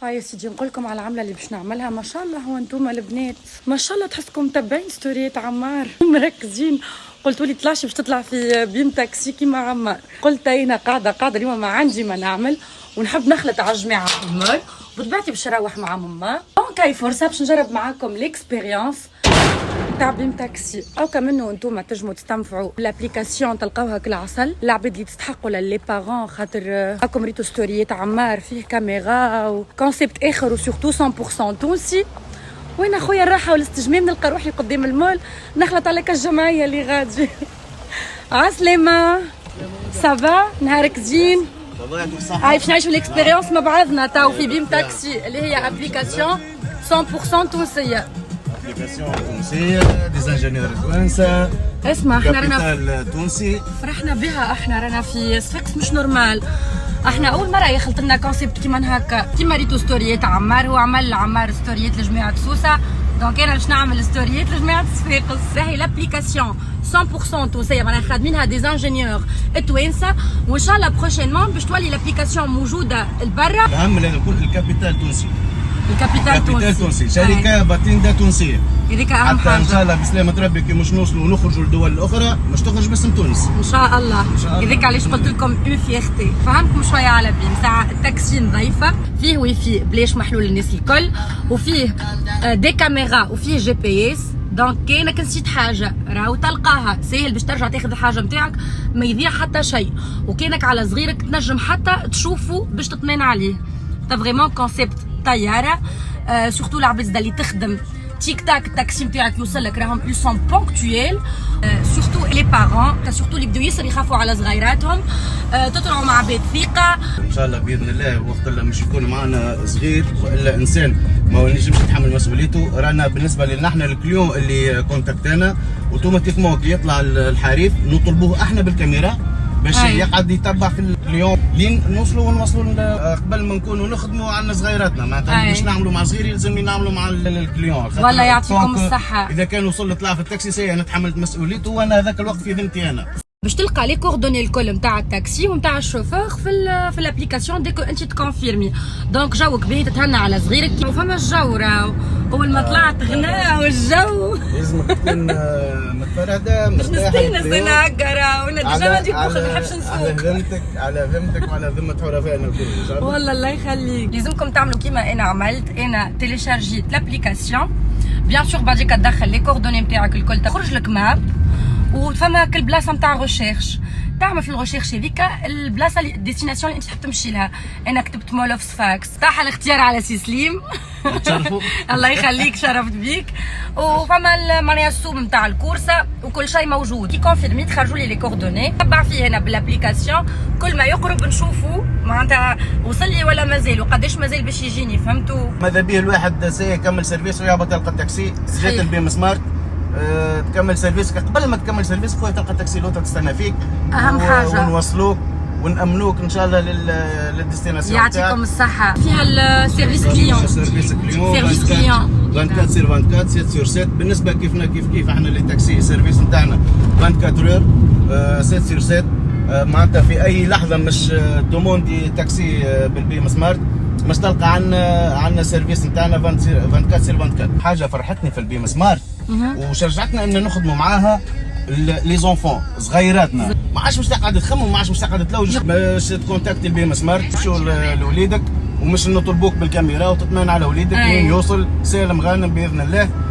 هاي يا سيدي نقول لكم على العمله اللي باش نعملها. ما شاء الله هو انتم البنات ما شاء الله تحسكم متبعين ستوريات عمار مركزين. قلتوا لي طلعش باش تطلع في بيم تاكسي كيما عمار. قلت انا قاعده اليوم ما عندي ما نعمل ونحب نخلط على الجماعه في المول وبطبيعتي باش نروح مع ماما. دونك هاي فرصه باش نجرب معاكم ليكسبيريونس تاع بيم تاكسي. او كمنو انتم تنجموا تستنفعوا بالابليكاسيون تلقاوها كل عسل. العباد اللي تستحقوا للي بارون خاطر راكم ريتو ستوريات عمار فيه كاميرا وكونسيبت اخر وسورتو 100% تونسي. وين اخويا الراحه والاستجمام نلقى روحي قدام المول نخلط عليك الجمعيه اللي غادي. عسلامه سافا نهارك زين. هاي باش نعيشوا الاكسبيريونس مع بعضنا تاو في بيم تاكسي اللي هي ابليكاسيون 100% تونسيه. ابليكاسيون تونسيه ديزانجينيور توانسه. اسمع احنا رانا تونسي فرحنا بها. احنا رانا في صفاقس مش نورمال. احنا اول مره يخلط لنا كونسيبت كيما هكا. كيما ريتو ستوريات عمار هو عمل عمار ستوريات لجماعه سوسه. دونك انا باش نعمل ستوريات لجماعه صفاقس. راهي لابليكاسيون 100% تونسيه رانا خادمينها ديزانجينيور توانسه وان شاء الله بروشينمون باش تولي لابليكاسيون موجوده لبرا. الاهم لازم يكون الكابيتال تونسي. الكابيتال تونسي شركه باتيندا تونسيه. هذيك اهم حاجه. ان شاء الله بسلامه ربي كي مش نوصلوا ونخرجوا لدول الاخرى مش تخرج باسم تونس ان شاء الله. هذيك علاش قلت لكم اون فيختي. فهمكم شويه على بيم ساعه التاكسي نظيفه فيه واي فاي بلاش محلول للناس الكل وفيه دي كاميرا وفيه جي بي اس. دونك كاينك نسيت حاجه راهو تلقاها ساهل باش ترجع تاخذ الحاجه نتاعك ما يضيع حتى شيء. وكانك على صغيرك تنجم حتى تشوفه باش تطمن عليه. تا فريمون كونسيبت طياره. سورتو العباد اللي تخدم تيك تاك التاكسي نتاعك يوصلك راهم ils sont ponctuels. سورتو لي بارون سورتو اللي بداو ياسر يخافوا على صغيراتهم. تطلعوا مع عباد ثقه ان شاء الله باذن الله. وقت اللي مش يكون معنا صغير والا انسان ما نجمش يتحمل مسؤوليته. رانا بالنسبه لنا احنا الكليون اللي كونتاكتانا اوتوماتيكمون كي يطلع الحريف نطلبوه احنا بالكاميرا باش يقعد يتبع في اليوم لين نوصلوا قبل ما نكونوا نخدموا عندنا صغيراتنا. معناتها باش نعملوا مع صغيري لازم نعملوا مع الكليون. والله يعطيكم الصحه. اذا كان وصل طلع في التاكسي سي انا تحملت مسؤوليته وانا هذاك الوقت في ذمتي انا. باش تلقى لي كوردوني الكل نتاع التاكسي ونتاع الشوفور في الابليكاسيون ديكو انت تكونفيرمي. دونك جوك باهي تتهنى على صغيرك وفما الجو راهو اول ما طلعت غناء والجو لازمك تكون متفرده باش نستانس انا هكا راهو انا ديجا ما نجيب مخي ما نحبش نسوق. على ذمتك وعلى ذمه حرفائنا الكل. والله الله يخليك. لازمكم تعملوا كيما انا عملت. انا تيليشارجيت لابليكاسيون بيان سور بعديك تدخل لي كوردوني نتاعك الكل تخرج لك ماب وفما كل بلاصه نتاع ريشيرش تعمل في الريشيرش هذيك البلاصه الديستيناسيون اللي انت تحب تمشي لها. انا كتبت مول اوف صفاقس صح الاختيار على سي سليم. الله يخليك شرفت بيك. وفما معناها السوق نتاع الكورسه وكل شيء موجود. كي كونفيرمي تخرجوا لي كوردوني تبع فيه هنا بالابليكاسيون كل ما يقرب نشوفوا معناتها وصل لي ولا مازال وقداش مازال باش يجيني. فهمتوا ماذا به الواحد سيكمل سيرفيس ويهبط يلقى التاكسي. جات البيم سمارت تكمل سيرفيسك. قبل ما تكمل سيرفيسك خويا تلقى التاكسي لوطه تستنى فيك. اهم حاجه ونوصلوك ونأمنوك ان شاء الله للديستيناسيون. يعطيكم الصحه. فيها السيرفيس كليون. سيرفيس كليون 24 سير 24 7 سير 7. بالنسبه كيفنا كيف احنا لي تاكسي سيرفيس نتاعنا 24 اور 7 سير 7. معناتها في اي لحظه مش دوموندي تاكسي بالبيم سمارت مش تلقى عندنا سيرفيس نتاعنا 24 سير 24. حاجه فرحتني في البيم سمارت وشجعتنا ان نخدموا معاها لي زونفون صغيراتنا. ما عادش مش تقعد تخمم ما عادش مش تقعد تلوج باش تكونتاكتي البيم سمارت تمشيو لوليدك ومش نطلبوك بالكاميرا وتطمئن على وليدك وين يوصل سالم غانم باذن الله.